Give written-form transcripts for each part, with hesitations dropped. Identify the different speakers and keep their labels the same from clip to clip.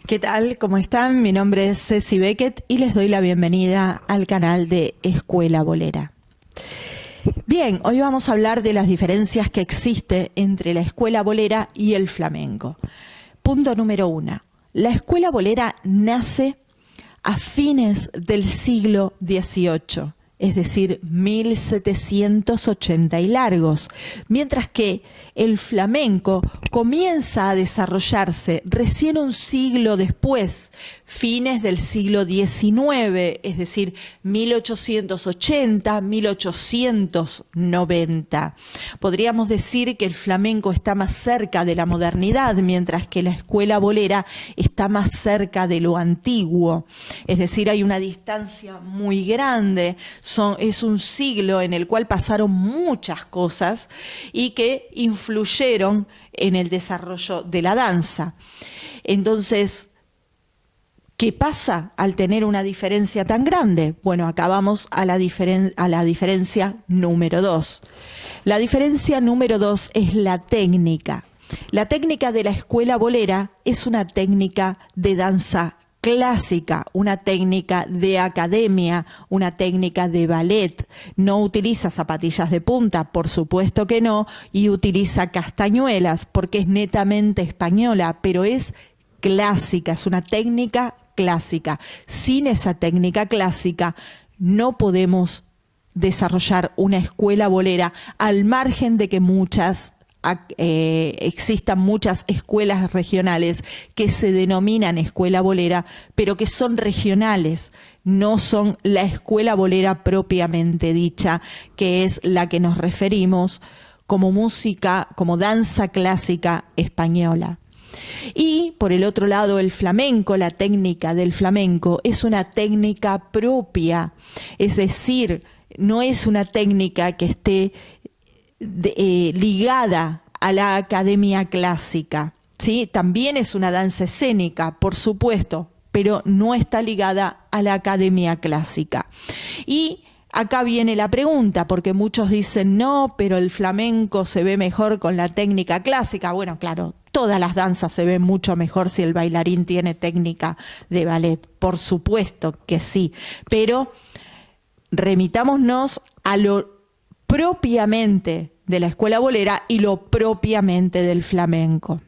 Speaker 1: ¿Qué tal? ¿Cómo están? Mi nombre es Ceci Beckett y les doy la bienvenida al canal de Escuela Bolera. Bien, hoy vamos a hablar de las diferencias que existe entre la escuela bolera y el flamenco. Punto número 1. La escuela bolera nace a fines del siglo XVIII, es decir, 1780 y largos, mientras que el flamenco comienza a desarrollarse recién un siglo después, fines del siglo XIX, es decir, 1880, 1890. Podríamos decir que el flamenco está más cerca de la modernidad, mientras que la escuela bolera está más cerca de lo antiguo. Es decir, hay una distancia muy grande. Es un siglo en el cual pasaron muchas cosas y que influyeron en el desarrollo de la danza. Entonces, ¿qué pasa al tener una diferencia tan grande? Bueno, acá vamos a la diferencia número 2. La diferencia número 2 es la técnica. La técnica de la escuela bolera es una técnica de danza clásica, una técnica de academia, una técnica de ballet. No utiliza zapatillas de punta, por supuesto que no, y utiliza castañuelas porque es netamente española, pero es clásica, es una técnica clásica. Sin esa técnica clásica no podemos desarrollar una escuela bolera, al margen de que existan muchas escuelas regionales que se denominan escuela bolera, pero que son regionales, no son la escuela bolera propiamente dicha, que es la que nos referimos como música, como danza clásica española. Y por el otro lado, el flamenco, la técnica del flamenco es una técnica propia, es decir, no es una técnica que esté ligada a la academia clásica, ¿sí? También es una danza escénica, por supuesto, pero no está ligada a la academia clásica. Y acá viene la pregunta, porque muchos dicen, no, pero el flamenco se ve mejor con la técnica clásica. Bueno, claro, todas las danzas se ven mucho mejor si el bailarín tiene técnica de ballet, por supuesto que sí, pero remitámonos a lo propiamente de la escuela bolera y lo propiamente del flamenco.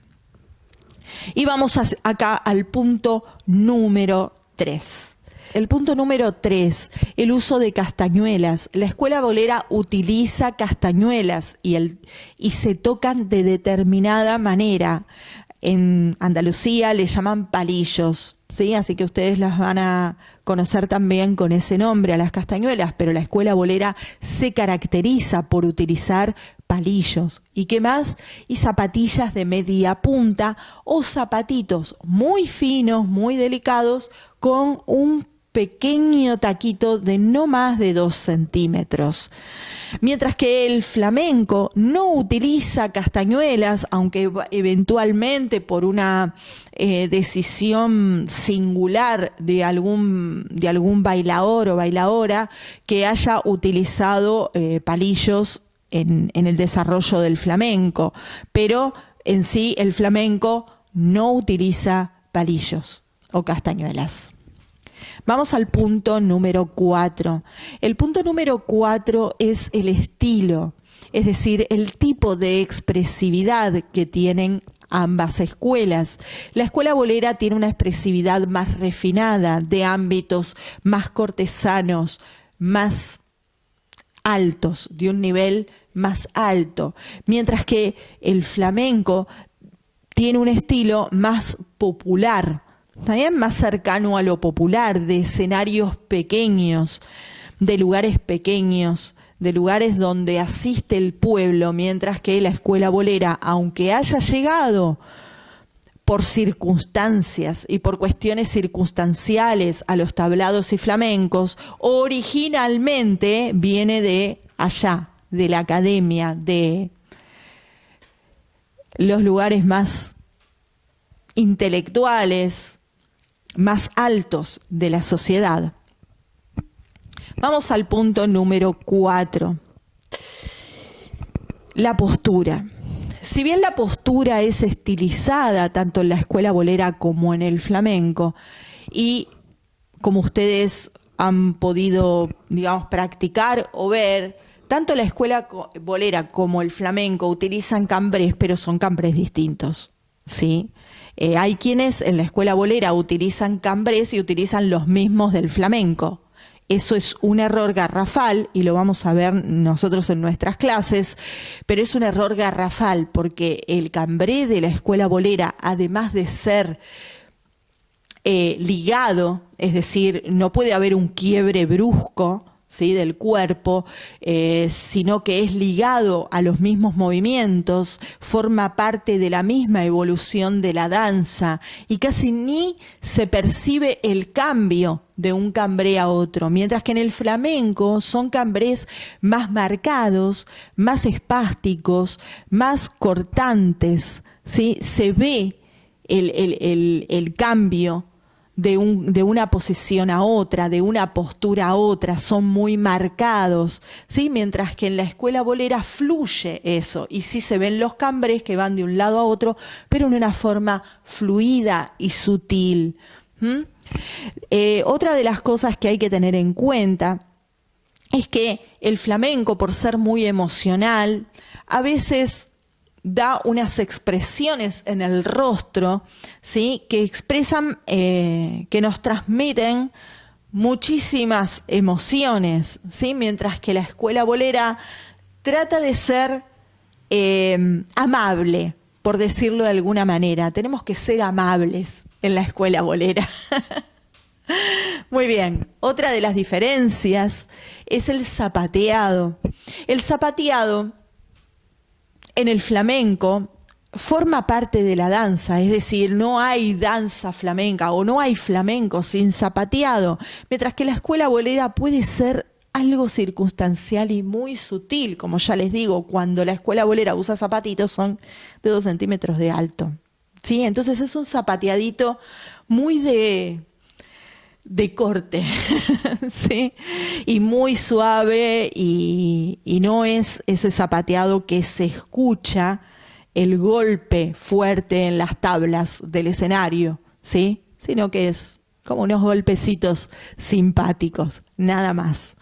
Speaker 1: Y vamos acá al punto número 3. El punto número 3, el uso de castañuelas. La escuela bolera utiliza castañuelas y se tocan de determinada manera. En Andalucía le llaman palillos, ¿sí? Así que ustedes las van a conocer también con ese nombre, a las castañuelas, pero la escuela bolera se caracteriza por utilizar palillos. ¿Y qué más? Y zapatillas de media punta o zapatitos muy finos, muy delicados, con un pequeño taquito de no más de 2 centímetros. Mientras que el flamenco no utiliza castañuelas, aunque eventualmente por una decisión singular de algún bailaor o bailaora que haya utilizado palillos en el desarrollo del flamenco, pero en sí el flamenco no utiliza palillos o castañuelas. Vamos al punto número 4. El punto número 4 es el estilo, es decir, el tipo de expresividad que tienen ambas escuelas. La escuela bolera tiene una expresividad más refinada, de ámbitos más cortesanos, más altos, de un nivel más alto, mientras que el flamenco tiene un estilo más popular, también más cercano a lo popular, de escenarios pequeños, de lugares pequeños, de lugares donde asiste el pueblo, mientras que la escuela bolera, aunque haya llegado por circunstancias y por cuestiones circunstanciales a los tablados y flamencos, originalmente viene de allá, de la academia, de los lugares más intelectuales, más altos de la sociedad. Vamos al punto número 4. La postura. si bien la postura es estilizada tanto en la escuela bolera como en el flamenco, y como ustedes han podido, digamos, practicar o ver, tanto la escuela bolera como el flamenco utilizan cambrés, pero son cambrés distintos, ¿sí? Hay quienes en la escuela bolera utilizan cambrés y utilizan los mismos del flamenco. Eso es un error garrafal y lo vamos a ver nosotros en nuestras clases, pero es un error garrafal porque el cambré de la escuela bolera, además de ser ligado, es decir, no puede haber un quiebre brusco, ¿sí?, del cuerpo, sino que es ligado a los mismos movimientos, forma parte de la misma evolución de la danza y casi ni se percibe el cambio de un cambré a otro, mientras que en el flamenco son cambrés más marcados, más espásticos, más cortantes, ¿sí? Se ve el cambio de una posición a otra, de una postura a otra, son muy marcados, ¿sí? Mientras que en la escuela bolera fluye eso, y sí se ven los cambres que van de un lado a otro, pero en una forma fluida y sutil. Otra de las cosas que hay que tener en cuenta es que el flamenco, por ser muy emocional, a veces da unas expresiones en el rostro, ¿sí?, que expresan, que nos transmiten muchísimas emociones, ¿sí?, mientras que la escuela bolera trata de ser amable, por decirlo de alguna manera. Tenemos que ser amables en la escuela bolera. Muy bien, otra de las diferencias es el zapateado. El zapateado en el flamenco forma parte de la danza, es decir, no hay danza flamenca o no hay flamenco sin zapateado, mientras que la escuela bolera puede ser algo circunstancial y muy sutil, como ya les digo, cuando la escuela bolera usa zapatitos son de 2 centímetros de alto, ¿sí? Entonces es un zapateadito muy de corte, ¿sí? Y muy suave y no es ese zapateado que se escucha el golpe fuerte en las tablas del escenario, ¿sí? Sino que es como unos golpecitos simpáticos, nada más.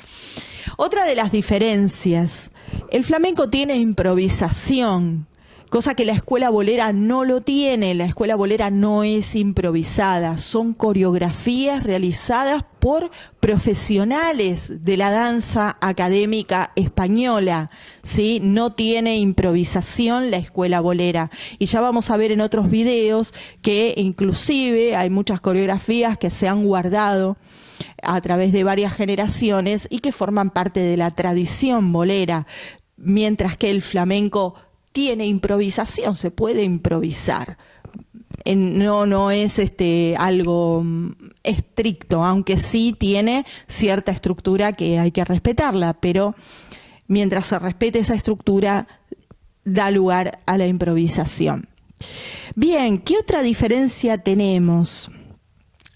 Speaker 1: Otra de las diferencias, el flamenco tiene improvisación, cosa que la escuela bolera no lo tiene. La escuela bolera no es improvisada, son coreografías realizadas por profesionales de la danza académica española, ¿sí? No tiene improvisación la escuela bolera. Y ya vamos a ver en otros videos que inclusive hay muchas coreografías que se han guardado a través de varias generaciones y que forman parte de la tradición bolera, mientras que el flamenco tiene improvisación, se puede improvisar. No es algo estricto, aunque sí tiene cierta estructura que hay que respetarla, pero mientras se respete esa estructura, da lugar a la improvisación. Bien, ¿qué otra diferencia tenemos?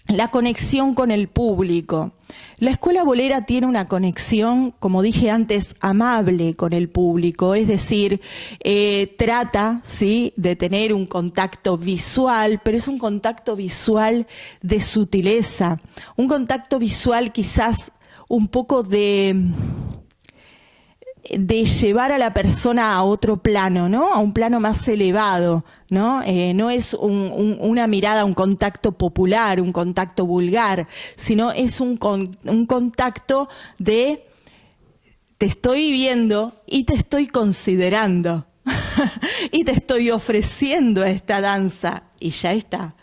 Speaker 1: La conexión con el público. La escuela bolera tiene una conexión, como dije antes, amable con el público, es decir, trata, ¿sí?, de tener un contacto visual, pero es un contacto visual de sutileza, un contacto visual quizás un poco de llevar a la persona a otro plano, ¿no? A un plano más elevado, ¿no? No es una mirada, un contacto popular, un contacto vulgar, sino es un contacto de te estoy viendo y te estoy considerando y te estoy ofreciendo esta danza y ya está.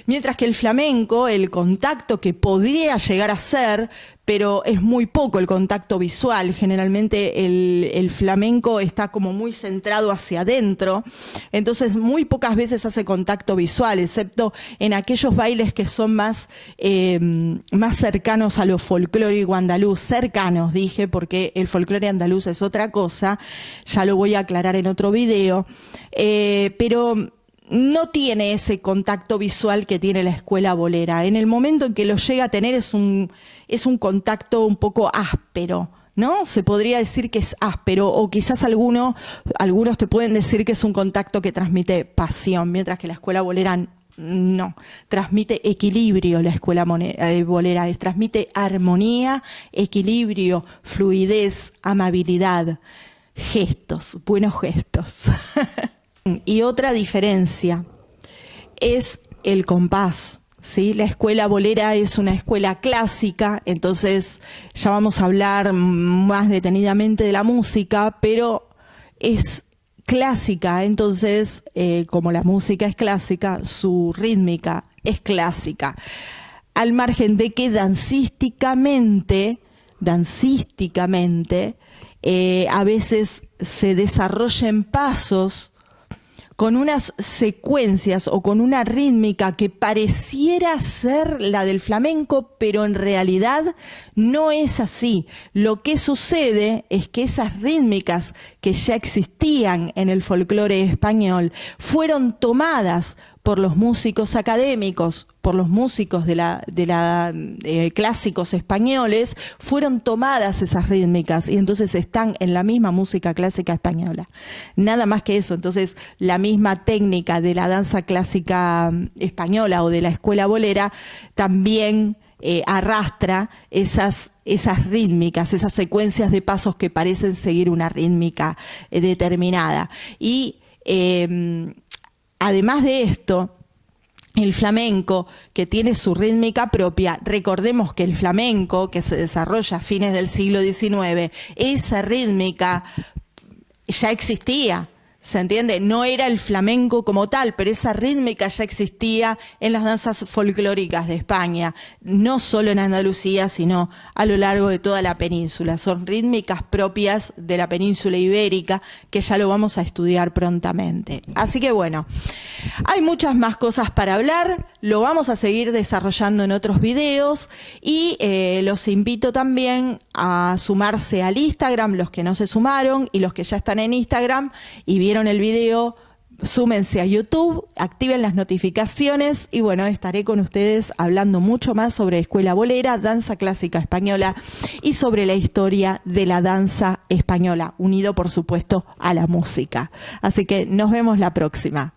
Speaker 1: Mientras que el flamenco, el contacto que podría llegar a ser, pero es muy poco el contacto visual, generalmente el flamenco está como muy centrado hacia adentro, entonces muy pocas veces hace contacto visual, excepto en aquellos bailes que son más cercanos a lo folclórico andaluz, cercanos dije, porque el folclore andaluz es otra cosa, ya lo voy a aclarar en otro video, pero no tiene ese contacto visual que tiene la escuela bolera. En el momento en que lo llega a tener es un contacto un poco áspero, ¿no? Se podría decir que es áspero, o quizás algunos te pueden decir que es un contacto que transmite pasión, mientras que la escuela bolera no, transmite equilibrio. La escuela bolera transmite armonía, equilibrio, fluidez, amabilidad, gestos, buenos gestos. Y otra diferencia es el compás. ¿Sí? La escuela bolera es una escuela clásica, entonces ya vamos a hablar más detenidamente de la música, pero es clásica, entonces como la música es clásica, su rítmica es clásica, al margen de que dancísticamente, a veces se desarrollen pasos con unas secuencias o con una rítmica que pareciera ser la del flamenco, pero en realidad no es así. Lo que sucede es que esas rítmicas que ya existían en el folclore español fueron tomadas por los músicos académicos, por los músicos de clásicos españoles, fueron tomadas esas rítmicas y entonces están en la misma música clásica española. Nada más que eso. Entonces la misma técnica de la danza clásica española o de la escuela bolera también arrastra esas rítmicas, esas secuencias de pasos que parecen seguir una rítmica determinada. Y además de esto, el flamenco, que tiene su rítmica propia, recordemos que el flamenco, que se desarrolla a fines del siglo XIX, esa rítmica ya existía. ¿Se entiende? No era el flamenco como tal, pero esa rítmica ya existía en las danzas folclóricas de España, no solo en Andalucía, sino a lo largo de toda la península. Son rítmicas propias de la península ibérica, que ya lo vamos a estudiar prontamente. Así que bueno, hay muchas más cosas para hablar, lo vamos a seguir desarrollando en otros videos y los invito también a sumarse al Instagram, los que no se sumaron y los que ya están en Instagram y vieron el video, súmense a YouTube, activen las notificaciones y bueno, estaré con ustedes hablando mucho más sobre escuela bolera, danza clásica española y sobre la historia de la danza española, unido por supuesto a la música. Así que nos vemos la próxima.